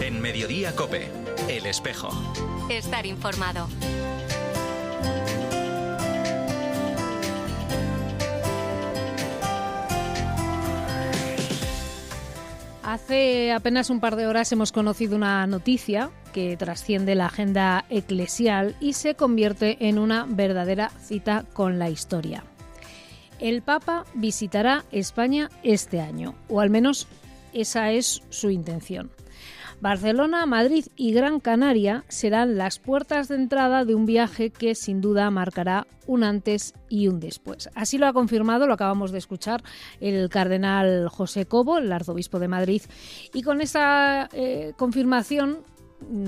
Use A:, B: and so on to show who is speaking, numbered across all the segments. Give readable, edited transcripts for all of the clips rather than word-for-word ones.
A: En Mediodía COPE, El Espejo.
B: Estar informado.
C: Hace apenas un par de horas hemos conocido una noticia que trasciende la agenda eclesial y se convierte en una verdadera cita con la historia. El Papa visitará España este año, o al menos esa es su intención. Barcelona, Madrid y Gran Canaria serán las puertas de entrada de un viaje que sin duda marcará un antes y un después. Así lo ha confirmado, lo acabamos de escuchar, el cardenal José Cobo, el arzobispo de Madrid, y con esa confirmación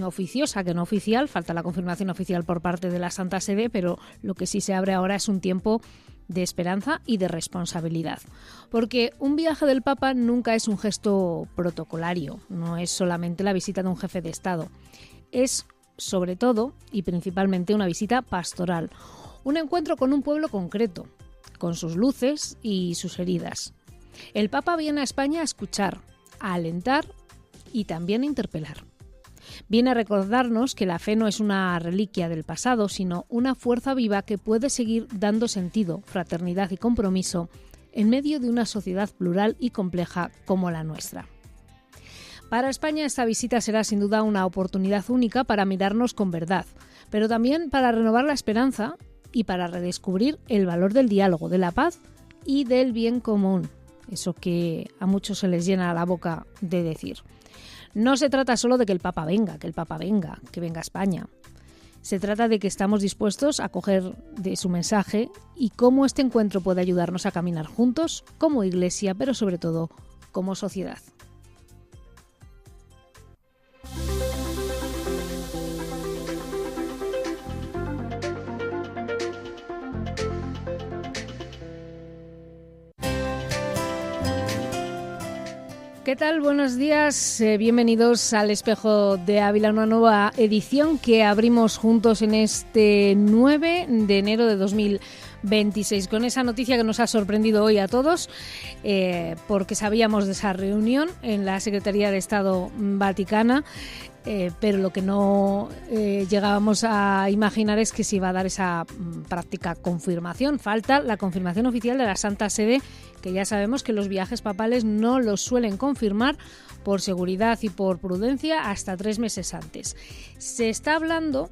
C: oficiosa, que no oficial, falta la confirmación oficial por parte de la Santa Sede, pero lo que sí se abre ahora es un tiempo de esperanza y de responsabilidad. Porque un viaje del Papa nunca es un gesto protocolario, no es solamente la visita de un jefe de Estado. Es, sobre todo y principalmente, una visita pastoral, un encuentro con un pueblo concreto, con sus luces y sus heridas. El Papa viene a España a escuchar, a alentar y también a interpelar. Viene a recordarnos que la fe no es una reliquia del pasado, sino una fuerza viva que puede seguir dando sentido, fraternidad y compromiso en medio de una sociedad plural y compleja como la nuestra. Para España esta visita será sin duda una oportunidad única para mirarnos con verdad, pero también para renovar la esperanza y para redescubrir el valor del diálogo, de la paz y del bien común, eso que a muchos se les llena la boca de decir. No se trata solo de que el Papa venga, que venga a España. Se trata de que estamos dispuestos a acoger de su mensaje y cómo este encuentro puede ayudarnos a caminar juntos como Iglesia, pero sobre todo como sociedad. ¿Qué tal? Buenos días, bienvenidos al Espejo de Ávila, una nueva edición que abrimos juntos en este 9 de enero de 2026, con esa noticia que nos ha sorprendido hoy a todos, porque sabíamos de esa reunión en la Secretaría de Estado Vaticana, pero lo que no llegábamos a imaginar es que se iba a dar esa práctica confirmación. Falta la confirmación oficial de la Santa Sede, que ya sabemos que los viajes papales no los suelen confirmar por seguridad y por prudencia hasta 3 meses antes. Se está hablando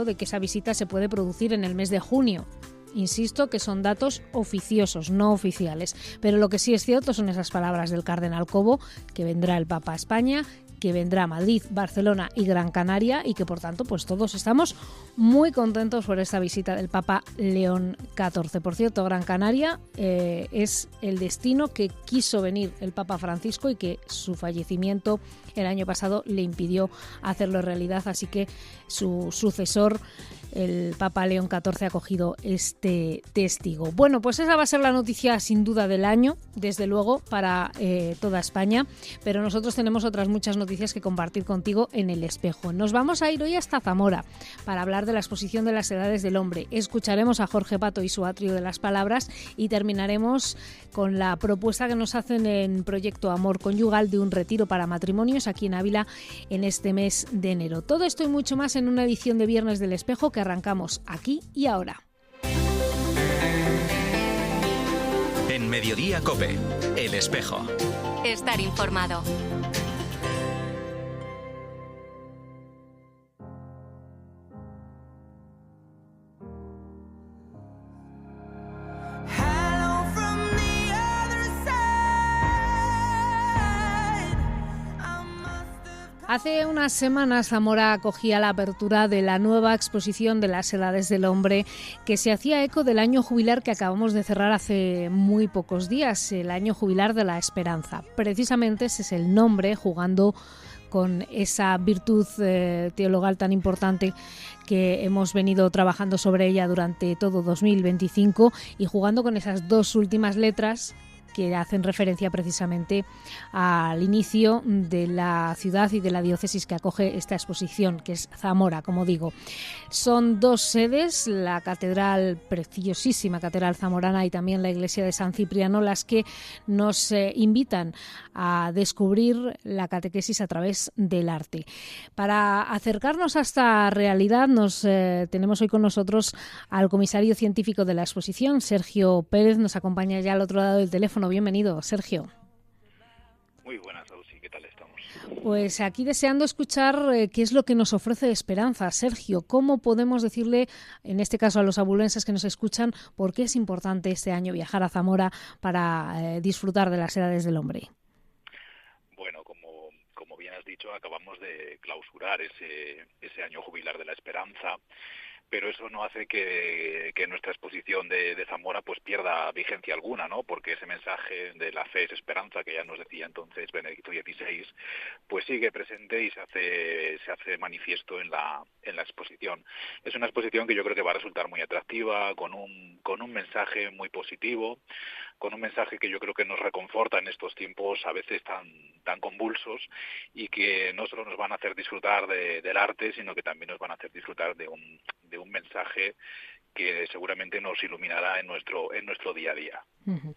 C: de que esa visita se puede producir en el mes de junio. Insisto que son datos oficiosos, no oficiales. Pero lo que sí es cierto son esas palabras del cardenal Cobo, que vendrá el Papa a España, que vendrá a Madrid, Barcelona y Gran Canaria, y que por tanto pues todos estamos muy contentos por esta visita del Papa León XIV. Por cierto, Gran Canaria es el destino que quiso venir el Papa Francisco y que su fallecimiento el año pasado le impidió hacerlo realidad, así que su sucesor, el Papa León XIV, ha cogido este testigo. Bueno, pues esa va a ser la noticia sin duda del año, desde luego, para toda España, pero nosotros tenemos otras muchas noticias que compartir contigo en El Espejo. Nos vamos a ir hoy hasta Zamora para hablar de la exposición de las edades del hombre. Escucharemos a Jorge Pato y su atrio de las palabras y terminaremos con la propuesta que nos hacen en Proyecto Amor Conyugal de un retiro para matrimonios aquí en Ávila en este mes de enero. Todo esto y mucho más en una edición de Viernes del Espejo que arrancamos aquí y ahora.
A: En Mediodía COPE, El Espejo.
B: Estar informado.
C: Hace unas semanas Zamora acogía la apertura de la nueva exposición de las edades del hombre, que se hacía eco del año jubilar que acabamos de cerrar hace muy pocos días, el año jubilar de la esperanza. Precisamente ese es el nombre, jugando con esa virtud teologal tan importante que hemos venido trabajando sobre ella durante todo 2025 y jugando con esas dos últimas letras que hacen referencia precisamente al inicio de la ciudad y de la diócesis que acoge esta exposición, que es Zamora, como digo. Son 2 sedes, la catedral, preciosísima catedral zamorana, y también la iglesia de San Cipriano, las que nos invitan a descubrir la catequesis a través del arte. Para acercarnos a esta realidad tenemos hoy con nosotros al comisario científico de la exposición, Sergio Pérez. Nos acompaña ya al otro lado del teléfono. Bienvenido, Sergio.
D: Muy buenas, Ausi. ¿Qué tal estamos?
C: Pues aquí deseando escuchar qué es lo que nos ofrece esperanza. Sergio, ¿cómo podemos decirle, en este caso a los abulenses que nos escuchan, por qué es importante este año viajar a Zamora para disfrutar de las edades del hombre?
D: Bueno, como bien has dicho, acabamos de clausurar ese año jubilar de la esperanza, pero eso no hace que nuestra exposición de Zamora pues pierda vigencia alguna, ¿no? Porque ese mensaje de la fe es esperanza, que ya nos decía entonces Benedicto XVI, pues sigue presente y se hace manifiesto en la exposición. Es una exposición que yo creo que va a resultar muy atractiva, con un mensaje muy positivo, con un mensaje que yo creo que nos reconforta en estos tiempos a veces tan convulsos, y que no solo nos van a hacer disfrutar del arte, sino que también nos van a hacer disfrutar de un mensaje que seguramente nos iluminará en nuestro día a día.
C: Uh-huh.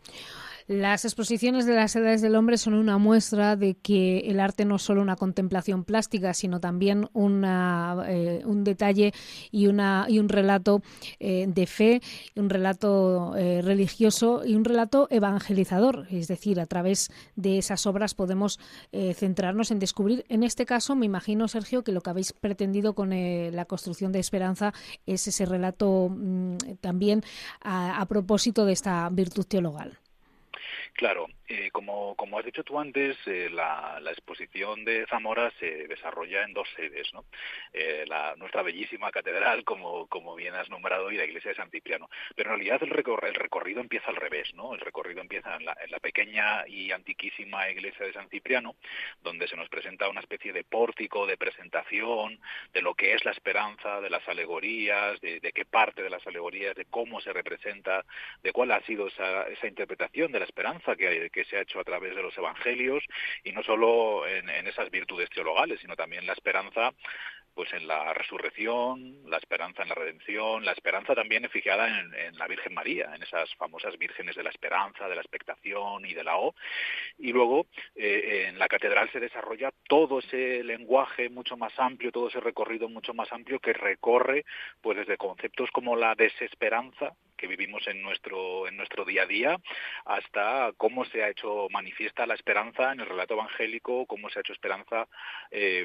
C: Las exposiciones de las edades del hombre son una muestra de que el arte no es solo una contemplación plástica, sino también un detalle y un relato de fe, un relato religioso y un relato evangelizador. Es decir, a través de esas obras podemos centrarnos en descubrir, en este caso, me imagino, Sergio, que lo que habéis pretendido con la construcción de Esperanza es ese relato también a propósito de esta virtud teologal.
D: Claro, como has dicho tú antes, la exposición de Zamora se desarrolla en 2 sedes, ¿no? Nuestra bellísima catedral, como bien has nombrado, y la iglesia de San Cipriano. Pero en realidad el recorrido empieza al revés, ¿no? El recorrido empieza en la pequeña y antiquísima iglesia de San Cipriano, donde se nos presenta una especie de pórtico de presentación de lo que es la esperanza, de las alegorías, de qué parte de las alegorías, de cómo se representa, de cuál ha sido esa interpretación de la esperanza que se ha hecho a través de los evangelios, y no solo en esas virtudes teologales, sino también la esperanza pues en la resurrección, la esperanza en la redención, la esperanza también fijada en la Virgen María, en esas famosas vírgenes de la esperanza, de la expectación y de la O. Y luego en la catedral se desarrolla todo ese lenguaje mucho más amplio, todo ese recorrido mucho más amplio que recorre pues desde conceptos como la desesperanza que vivimos en nuestro día a día, hasta cómo se ha hecho manifiesta la esperanza en el relato evangélico, cómo se ha hecho esperanza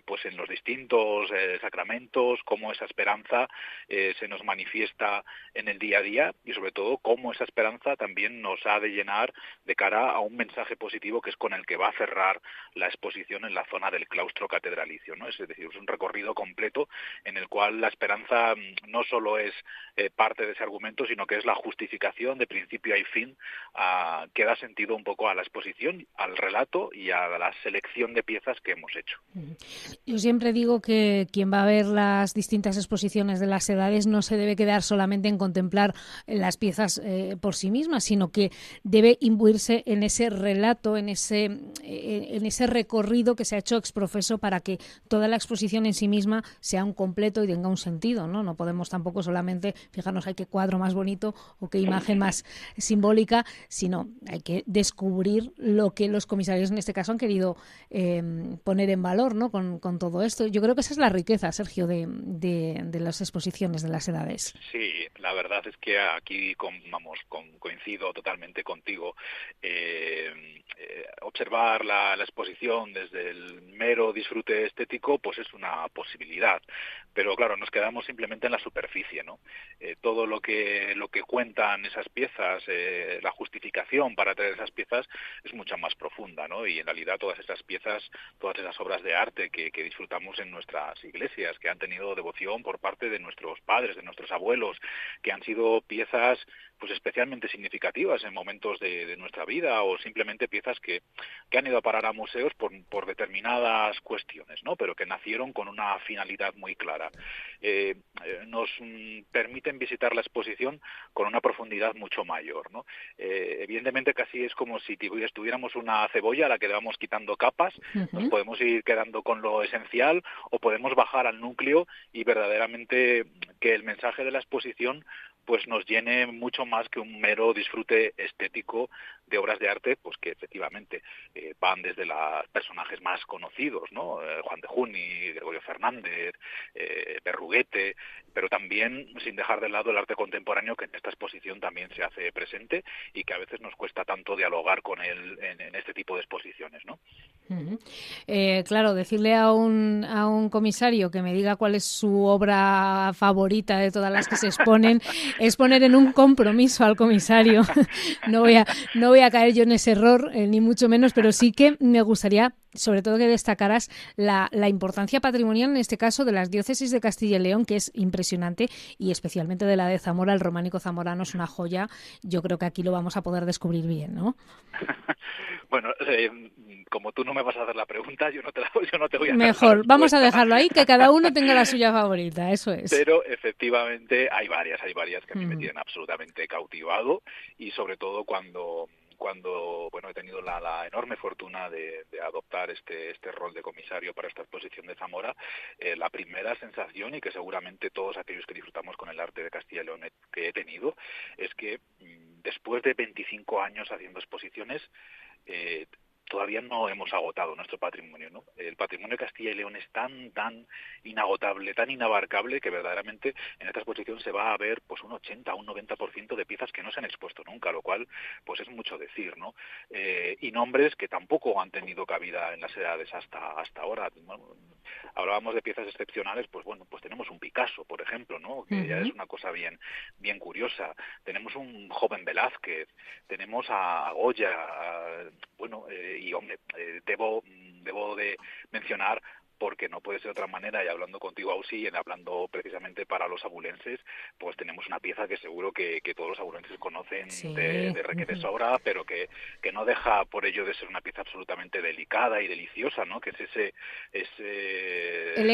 D: pues en los distintos sacramentos, cómo esa esperanza se nos manifiesta en el día a día, y sobre todo cómo esa esperanza también nos ha de llenar de cara a un mensaje positivo que es con el que va a cerrar la exposición en la zona del claustro catedralicio, ¿no? Es decir, es un recorrido completo en el cual la esperanza no solo es parte de ese argumento, sino que es la justificación de principio y fin que da sentido un poco a la exposición, al relato y a la selección de piezas que hemos hecho.
C: Yo siempre digo que quien va a ver las distintas exposiciones de las edades no se debe quedar solamente en contemplar las piezas por sí mismas, sino que debe imbuirse en ese relato, en ese recorrido que se ha hecho exprofeso para que toda la exposición en sí misma sea un completo y tenga un sentido, ¿no? No podemos tampoco solamente fijarnos hay qué cuadro más bonito o qué imagen más simbólica, sino hay que descubrir lo que los comisarios en este caso han querido poner en valor, ¿no? Con todo esto. Yo creo que esa es la riqueza, Sergio, de las exposiciones de las edades.
D: Sí, la verdad es que aquí coincido totalmente contigo. Observar la exposición desde el mero disfrute estético pues es una posibilidad, pero claro, nos quedamos simplemente en la superficie, ¿no? Todo lo que cuentan esas piezas, la justificación para traer esas piezas es mucho más profunda, ¿no? Y en realidad todas esas piezas, todas esas obras de arte que disfrutamos en nuestras iglesias, que han tenido devoción por parte de nuestros padres, de nuestros abuelos, que han sido piezas pues especialmente significativas en momentos de nuestra vida, o simplemente piezas que han ido a parar a museos por determinadas cuestiones, ¿no? Pero que nacieron con una finalidad muy clara. Nos permiten visitar la exposición con una profundidad mucho mayor, ¿no? Evidentemente casi es como si tuviéramos una cebolla a la que le vamos quitando capas. Nos podemos ir quedando con lo esencial o podemos bajar al núcleo y verdaderamente que el mensaje de la exposición pues nos llene mucho más que un mero disfrute estético de obras de arte, pues que efectivamente van desde los personajes más conocidos, ¿no? Juan de Juni, Gregorio Fernández, Berruguete, pero también sin dejar de lado el arte contemporáneo, que en esta exposición también se hace presente y que a veces nos cuesta tanto dialogar con él en este tipo de exposiciones, ¿no?
C: Claro, decirle a un comisario que me diga cuál es su obra favorita de todas las que se exponen es poner en un compromiso al comisario. No voy a caer yo en ese error, ni mucho menos, pero sí que me gustaría, sobre todo, que destacaras la importancia patrimonial, en este caso, de las diócesis de Castilla y León, que es impresionante, y especialmente de la de Zamora. El románico zamorano es una joya. Yo creo que aquí lo vamos a poder descubrir bien, ¿no?
D: Bueno, como tú no me vas a hacer la pregunta, yo no te voy a hacer.
C: Mejor, vamos a dejarlo ahí, que cada uno tenga la suya favorita, eso es.
D: Pero efectivamente hay varias que a mí me tienen absolutamente cautivado, y sobre todo cuando bueno, he tenido la enorme fortuna de adoptar este rol de comisario para esta exposición de Zamora. La primera sensación, y que seguramente todos aquellos que disfrutamos con el arte de Castilla y León que he tenido, es que después de 25 años haciendo exposiciones, todavía no hemos agotado nuestro patrimonio, ¿no? El patrimonio de Castilla y León es tan inagotable, tan inabarcable, que verdaderamente en esta exposición se va a ver pues un 80, un 90% de piezas que no se han expuesto nunca, lo cual pues es mucho decir, ¿no? Y nombres que tampoco han tenido cabida en las edades hasta ahora. Bueno, hablábamos de piezas excepcionales, pues bueno, pues tenemos un Picasso, por ejemplo, ¿no? Que ya es una cosa bien curiosa. Tenemos un joven Velázquez, tenemos a Goya, bueno, y hombre, debo de mencionar, porque no puede ser de otra manera, y hablando contigo, Ausi, y hablando precisamente para los abulenses, pues tenemos una pieza que seguro que todos los abulenses conocen, sí, de Requete Sobra, pero que no deja por ello de ser una pieza absolutamente delicada y deliciosa, ¿no? Que es ese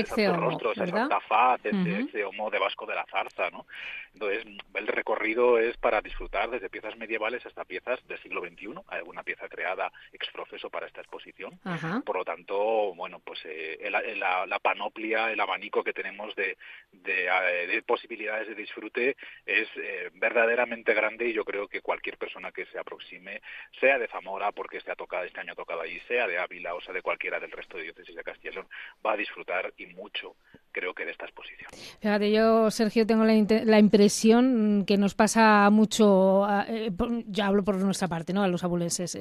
C: Santo
D: rostro, esa
C: ¿verdad?
D: Santa Faz, ese Exeomo de Vasco de la Zarza, ¿no? Entonces, el recorrido es para disfrutar desde piezas medievales hasta piezas del siglo XXI. Hay alguna pieza creada ex profeso para esta exposición.
C: Ajá.
D: Por lo tanto, bueno, pues la panoplia, el abanico que tenemos de posibilidades de disfrute es verdaderamente grande, y yo creo que cualquier persona que se aproxime, sea de Zamora, porque este año ha tocado allí, sea de Ávila o sea de cualquiera del resto de diócesis de Castilla y León, va a disfrutar, y mucho, creo que, de esta exposición.
C: Fíjate, yo, Sergio, tengo la impresión que nos pasa mucho, ya hablo por nuestra parte, ¿no?, a los abulenses,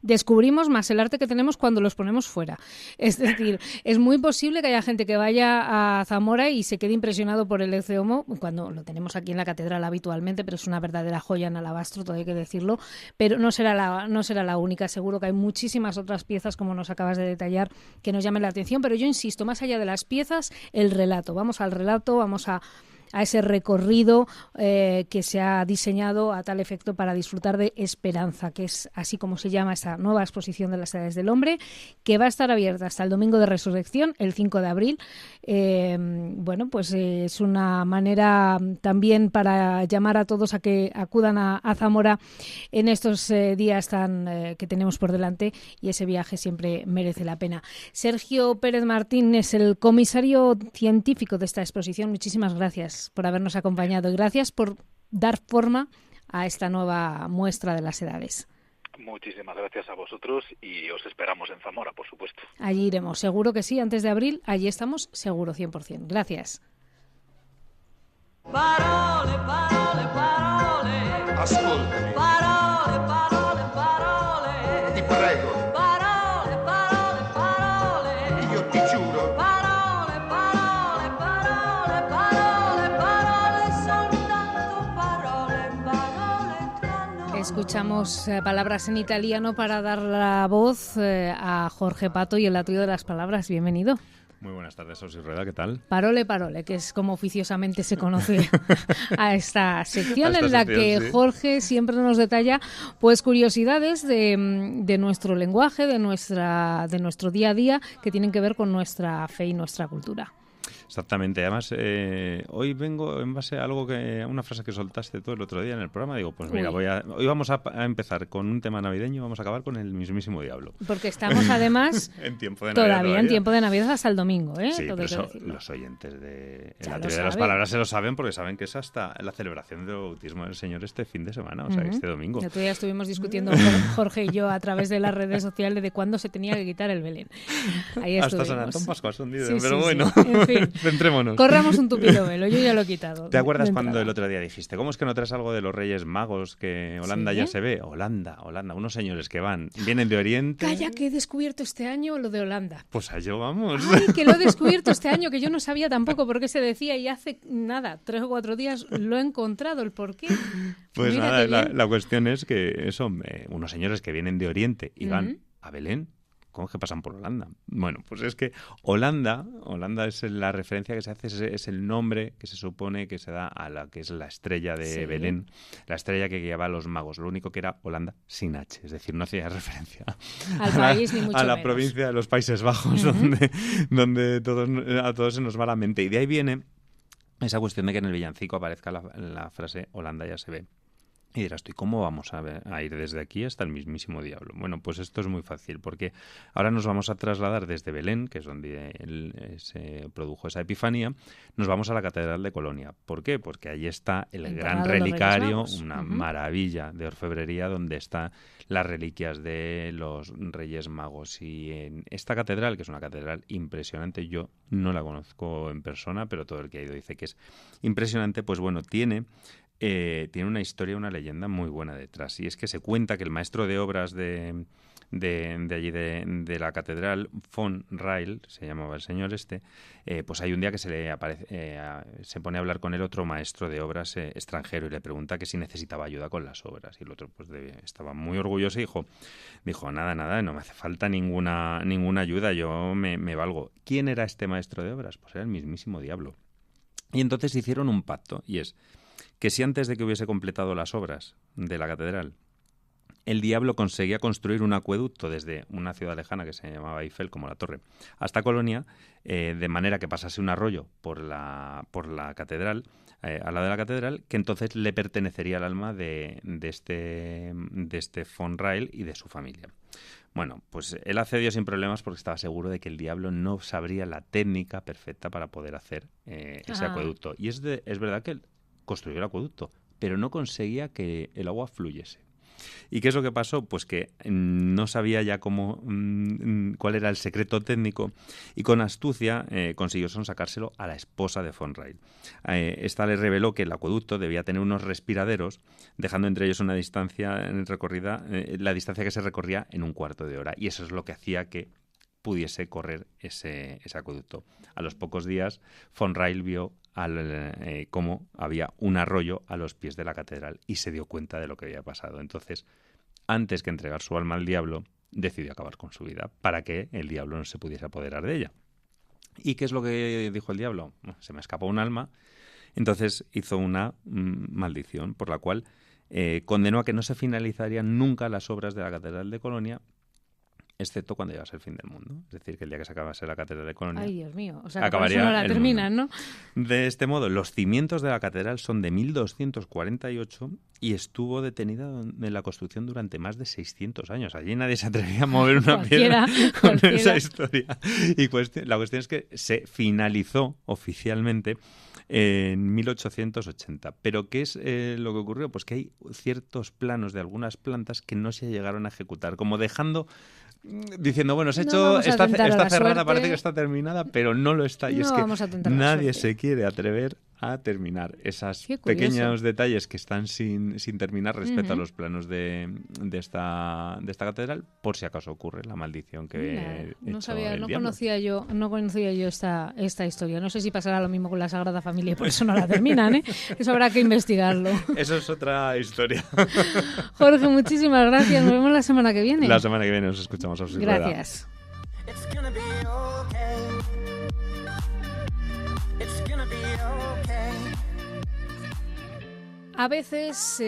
C: descubrimos más el arte que tenemos cuando los ponemos fuera. Es decir, es muy posible que haya gente que vaya a Zamora y se quede impresionado por el Exeomo, cuando lo tenemos aquí en la catedral habitualmente, pero es una verdadera joya en alabastro, todo hay que decirlo, pero no será la única. Seguro que hay muchísimas otras piezas, como nos acabas de detallar, que nos llamen la atención, pero yo insisto, más allá de las piezas, el relato. Vamos al relato, vamos a ese recorrido que se ha diseñado a tal efecto para disfrutar de Esperanza, que es así como se llama esta nueva exposición de las Edades del Hombre, que va a estar abierta hasta el Domingo de Resurrección, el 5 de abril. Bueno, pues es una manera también para llamar a todos a que acudan a Zamora en estos días que tenemos por delante, y ese viaje siempre merece la pena. Sergio Pérez Martín es el comisario científico de esta exposición. Muchísimas gracias por habernos acompañado y gracias por dar forma a esta nueva muestra de las edades.
D: Muchísimas gracias a vosotros, y os esperamos en Zamora, por supuesto.
C: Allí iremos, seguro que sí, antes de abril, allí estamos, seguro, 100%. Gracias.
E: Parole, parole, parole.
F: Ascoltami.
E: Parole, parole, parole.
F: Ti prego.
E: Parole, parole, parole.
F: Io ti giuro.
E: Parole, parole, parole, parole, parole, soltanto parole, parole tra noi.
C: Escuchamos palabras en italiano para dar la voz a Jorge Pato y el atrio de las palabras. Bienvenido.
F: Muy buenas tardes, Osi Rueda, ¿qué tal?
C: Parole, parole, que es como oficiosamente se conoce a esta sección
F: A esta
C: en la
F: sección,
C: que
F: sí.
C: Jorge siempre nos detalla pues curiosidades de nuestro lenguaje, de nuestro día a día, que tienen que ver con nuestra fe y nuestra cultura.
F: Exactamente. Además, hoy vengo en base a una frase que soltaste tú el otro día en el programa. Digo, pues mira,
C: Uy.
F: hoy vamos a empezar con un tema navideño y vamos a acabar con el mismísimo diablo.
C: Porque estamos además
F: En tiempo de Navidad
C: todavía en tiempo de Navidad hasta el domingo, ¿eh?
F: Sí,
C: Todo
F: pero
C: hay que
F: eso
C: decirlo.
F: los oyentes de
C: Ya
F: la
C: lo
F: teoría de las
C: saben.
F: palabras se lo saben porque saben que es hasta la celebración del bautismo del Señor este fin de semana, o sea,
C: Ujú.
F: este domingo.
C: El otro día estuvimos discutiendo Jorge y yo a través de las redes sociales de cuándo se tenía que quitar el Belén. Ahí
F: Hasta
C: estuvimos.
F: San Antón Pascual son
C: Sí,
F: pero
C: sí,
F: bueno,
C: sí. En fin.
F: centrémonos.
C: Corramos un tupido velo, yo ya lo he quitado.
F: ¿Te acuerdas
C: de
F: cuando
C: entrada.
F: el otro día dijiste, ¿cómo es que no traes algo de los Reyes Magos que Holanda
C: ¿Sí?
F: ya se ve? Holanda, unos señores que vienen de Oriente.
C: Calla, que he descubierto este año lo de Holanda.
F: Pues allá vamos.
C: Ay, que lo he descubierto este año, que yo no sabía tampoco por qué se decía y hace nada, 3 o 4 días lo he encontrado, el por qué.
F: Pues
C: Mira
F: nada,
C: qué bien.
F: la cuestión es que son unos señores que vienen de Oriente y van
C: Ujú.
F: a Belén. ¿Cómo es que pasan por Holanda? Bueno, pues es que Holanda es la referencia que se hace, es el nombre que se supone que se da a la que es la estrella de
C: Sí.
F: Belén, la estrella que guiaba a los magos. Lo único que era Holanda sin H, es decir, no hacía referencia
C: Al
F: a
C: país, ni mucho
F: a la
C: menos.
F: provincia de los Países Bajos,
C: Ujú.
F: donde a todos se nos va la mente. Y de ahí viene esa cuestión de que en el villancico aparezca la frase Holanda ya se ve. Y dirás tú, ¿y cómo vamos a ir desde aquí hasta el mismísimo diablo? Bueno, pues esto es muy fácil, porque ahora nos vamos a trasladar desde Belén, que es donde se produjo esa epifanía, nos vamos a la Catedral de Colonia. ¿Por qué? Porque allí está el gran
C: Enterrado los Reyes
F: relicario,
C: Magos.
F: una
C: Ujú.
F: maravilla de orfebrería, donde están las reliquias de los Reyes Magos. Y en esta catedral, que es una catedral impresionante, yo no la conozco en persona, pero todo el que ha ido dice que es impresionante, pues bueno, tiene una historia, una leyenda muy buena detrás. Y es que se cuenta que el maestro de obras de allí de la catedral, von Rail, se llamaba el señor pues hay un día que se pone a hablar con él otro maestro de obras extranjero y le pregunta que si necesitaba ayuda con las obras. Y el otro pues estaba muy orgulloso y dijo, nada, no me hace falta ninguna ayuda, yo me valgo. ¿Quién era este maestro de obras? Pues era el mismísimo diablo. Y entonces hicieron un pacto, y es que si antes de que hubiese completado las obras de la catedral, el diablo conseguía construir un acueducto desde una ciudad lejana que se llamaba Eiffel, como la Torre, hasta Colonia, de manera que pasase un arroyo por la catedral, al lado de la catedral, que entonces le pertenecería el alma de este von Rail y de su familia. Bueno, pues él accedió sin problemas porque estaba seguro de que el diablo no sabría la técnica perfecta para poder hacer ese acueducto. Y es verdad que él construyó el acueducto, pero no conseguía que el agua fluyese. ¿Y qué es lo que pasó? Pues que no sabía ya cuál era el secreto técnico y con astucia consiguió sonsacárselo a la esposa de von Rail. Esta le reveló que el acueducto debía tener unos respiraderos, dejando entre ellos una distancia recorrida, la distancia que se recorría en un cuarto de hora. Y eso es lo que hacía que pudiese correr ese acueducto. A los pocos días, von Rail vio cómo había un arroyo a los pies de la catedral y se dio cuenta de lo que había pasado. Entonces, antes que entregar su alma al diablo, decidió acabar con su vida para que el diablo no se pudiese apoderar de ella. ¿Y qué es lo que dijo el diablo? Se me escapó un alma. Entonces hizo una maldición por la cual condenó a que no se finalizarían nunca las obras de la Catedral de Colonia, excepto cuando llegase el fin del mundo. Es decir, que el día que se acabase la Catedral de Colonia...
C: Ay, Dios mío. O sea, que
F: acabaría
C: por eso no la
F: el
C: terminan, ¿no?
F: De este modo, los cimientos de la catedral son de 1248 y estuvo detenida en la construcción durante más de 600 años. Allí nadie se atrevía a mover una piedra con esa historia. Y la cuestión es que se finalizó oficialmente en 1880. ¿Pero qué es lo que ocurrió? Pues que hay ciertos planos de algunas plantas que no se llegaron a ejecutar, como diciendo, bueno, está cerrada,
C: suerte.
F: parece que está terminada, pero no lo está. Y
C: No
F: es que
C: vamos a tentar la
F: nadie
C: suerte.
F: se quiere atrever a terminar esos
C: Qué curioso.
F: pequeños detalles que están sin terminar respecto a
C: Ujú.
F: los planos de esta catedral, por si acaso ocurre la maldición que
C: Mira, no
F: echó
C: sabía,
F: el
C: no
F: diablo.
C: conocía yo esta historia. No sé si pasará lo mismo con la Sagrada Familia y por eso no la terminan, ¿eh? Eso habrá que investigarlo.
F: Eso es otra historia.
C: Jorge, muchísimas gracias. Nos vemos la semana que viene.
F: La semana que viene nos escuchamos a su
C: Gracias.
E: It's gonna be okay.
C: A veces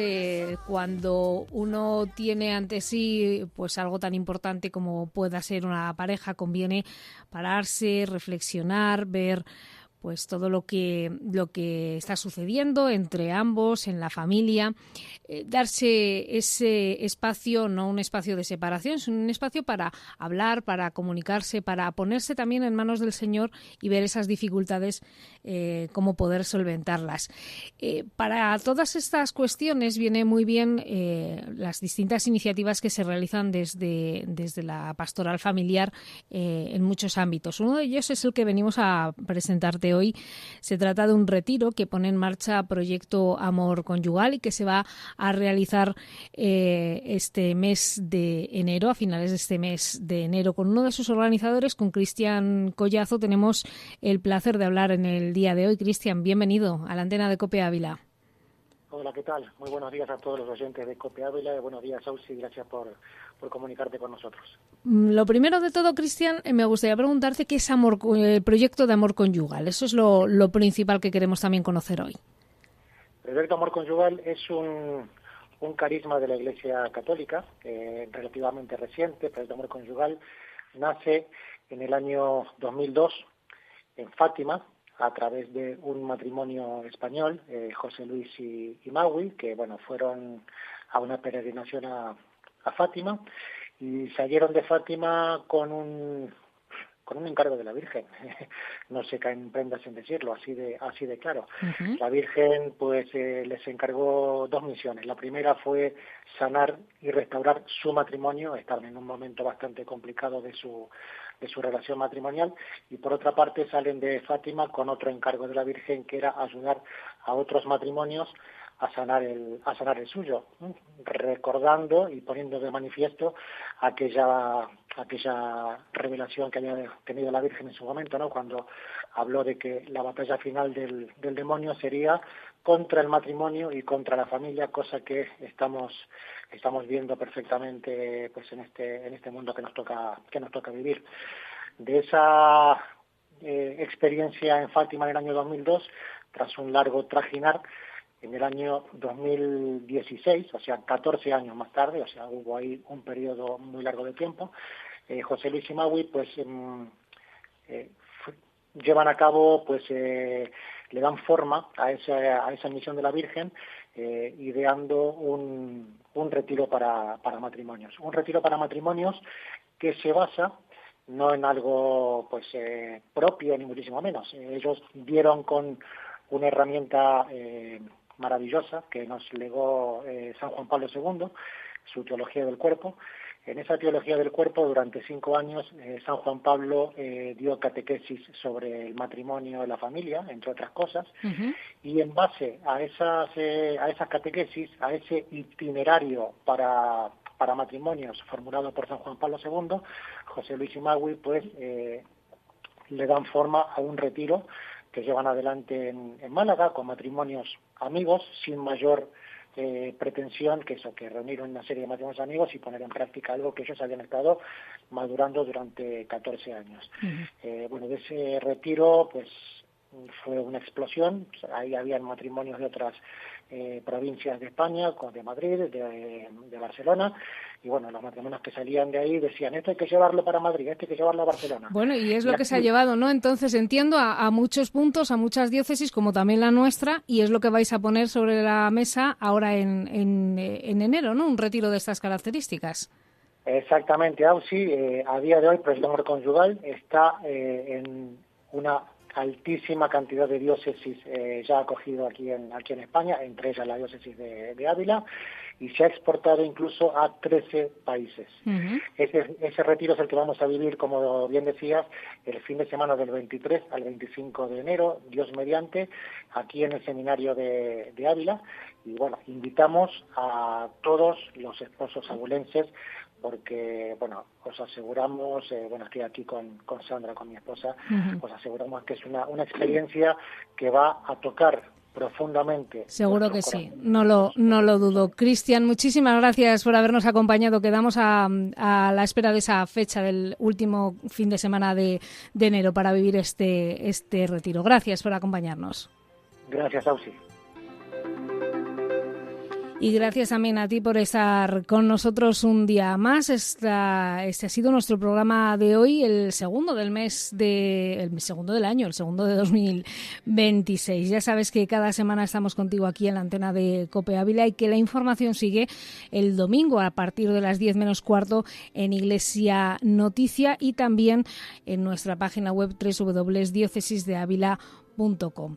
C: cuando uno tiene ante sí pues algo tan importante como pueda ser una pareja, conviene pararse, reflexionar, ver pues todo lo que está sucediendo entre ambos, en la familia, darse ese espacio, no un espacio de separación, sino un espacio para hablar, para comunicarse, para ponerse también en manos del Señor y ver esas dificultades, cómo poder solventarlas. Para todas estas cuestiones viene muy bien las distintas iniciativas que se realizan desde la pastoral familiar en muchos ámbitos. Uno de ellos es el que venimos a presentarte hoy. Se trata de un retiro que pone en marcha Proyecto Amor Conyugal y que se va a realizar este mes de enero, a finales de este mes de enero. Con uno de sus organizadores, con Cristian Collazo, tenemos el placer de hablar en el día de hoy. Cristian, bienvenido a la antena de COPE Ávila.
G: Hola, ¿qué tal? Muy buenos días a todos los oyentes de COPE Ávila. Buenos días, Ausi, gracias por comunicarte con nosotros.
C: Lo primero de todo, Cristian, me gustaría preguntarte qué es el proyecto de amor conyugal. Eso es lo principal que queremos también conocer hoy.
G: El proyecto Amor Conyugal es un carisma de la Iglesia Católica, relativamente reciente. El proyecto Amor Conyugal nace en el año 2002 en Fátima, a través de un matrimonio español, José Luis y Magui, que fueron a una peregrinación a Fátima y salieron de Fátima con un encargo de la Virgen. No se caen prendas en decirlo, así de claro. Uh-huh. La Virgen les encargó dos misiones. La primera fue sanar y restaurar su matrimonio. Estaban en un momento bastante complicado de su relación matrimonial, y por otra parte salen de Fátima con otro encargo de la Virgen, que era ayudar a otros matrimonios a sanar el suyo, recordando y poniendo de manifiesto aquella revelación que había tenido la Virgen en su momento, ¿no? Cuando habló de que la batalla final del demonio sería contra el matrimonio y contra la familia, cosa que estamos viendo perfectamente en este mundo que nos toca vivir. De esa experiencia en Fátima en el año 2002, tras un largo trajinar, en el año 2016, o sea, 14 años más tarde, o sea, hubo ahí un periodo muy largo de tiempo, José Luis y Magui llevan a cabo, le dan forma a esa misión de la Virgen, ideando un retiro para matrimonios. Un retiro para matrimonios que se basa no en algo propio, ni muchísimo menos. Ellos dieron con una herramienta maravillosa que nos legó San Juan Pablo II, su teología del cuerpo. En esa teología del cuerpo, durante 5 años, San Juan Pablo dio catequesis sobre el matrimonio y la familia, entre otras cosas, uh-huh. Y en base a esas catequesis, a ese itinerario para matrimonios formulado por San Juan Pablo II, José Luis y Magui le dan forma a un retiro que llevan adelante en Málaga con matrimonios amigos, sin mayor pretensión que reunir una serie de matrimonios amigos y poner en práctica algo que ellos habían estado madurando durante 14 años. Uh-huh. De ese retiro fue una explosión. Ahí habían matrimonios de otras provincias de España, de Madrid, de Barcelona, y los matrimonios que salían de ahí decían: esto hay que llevarlo para Madrid, esto hay que llevarlo a Barcelona.
C: Bueno, y es lo que se ha llevado, ¿no? Entonces entiendo a muchos puntos, a muchas diócesis, como también la nuestra, y es lo que vais a poner sobre la mesa ahora en enero, ¿no? Un retiro de estas características.
G: Exactamente, Ausi. A día de hoy, el Amor Conyugal está en una altísima cantidad de diócesis ya acogido aquí en España, entre ellas la diócesis de Ávila, y se ha exportado incluso a 13 países. Uh-huh. Ese retiro es el que vamos a vivir, como bien decías, el fin de semana del 23 al 25 de enero, Dios mediante, aquí en el seminario de Ávila, y invitamos a todos los esposos abulenses, porque, os aseguramos, estoy aquí con Sandra, con mi esposa, uh-huh. Os aseguramos que es una experiencia que va a tocar profundamente.
C: Seguro que sí, no lo dudo. Cristian, muchísimas gracias por habernos acompañado. Quedamos a la espera de esa fecha del último fin de semana de enero para vivir este retiro. Gracias por acompañarnos.
G: Gracias, Ausi.
C: Y gracias también a ti por estar con nosotros un día más. Este ha sido nuestro programa de hoy, el segundo del año, el segundo de 2026. Ya sabes que cada semana estamos contigo aquí en la antena de COPE Ávila y que la información sigue el domingo a partir de las 10 menos cuarto en Iglesia Noticia y también en nuestra página web www.diocesisdeavila.com.